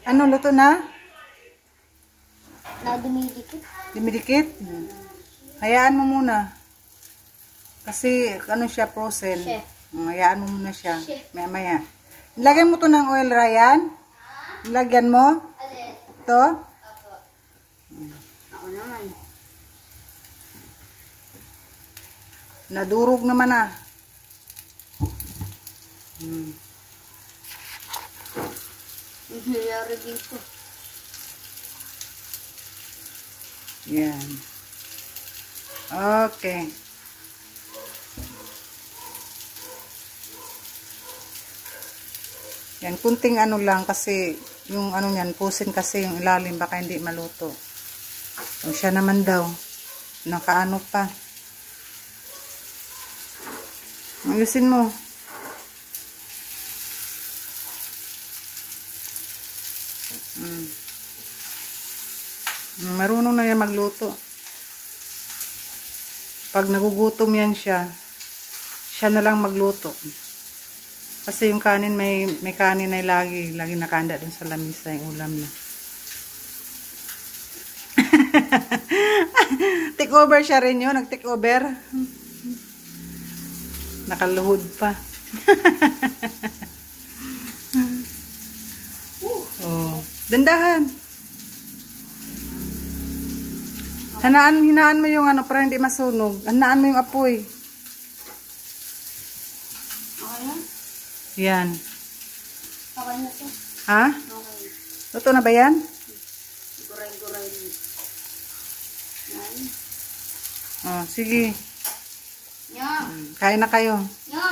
Ano, luto na? Dumidikit. Dumidikit? Hayaan mo muna. Kasi, ano siya, frozen. Chef. Hayaan mo muna siya. Chef. Maya-maya. Lagyan mo to ng oil, Ryan. Lagyan mo. Alin? Ito. Ako. Ako naman. Nadurog naman ah. Nangyari dito. Yan. Okay. Yan, kunting ano lang kasi yung ano niyan, pusin kasi yung ilalim baka hindi maluto. O siya naman daw. Nakaano pa. Ayusin mo. Marunong na yan magluto. Pag nagugutom yan siya, siya na lang magluto. Kasi yung kanin, may kanin ay lagi nakahanda dun sa lamisa yung ulam na. Take over siya rin yun, nag-take over. Nakaluhod pa. Oh, dandahan. Hinaan mo yung ano para hindi masunog. Hinaan mo yung apoy. Okay na? Yan. Okay na to. Ha? Okay. Luto na ba yan? Guray-guray. Yan. Oh, sige. Nya. Kain na kayo. Nya.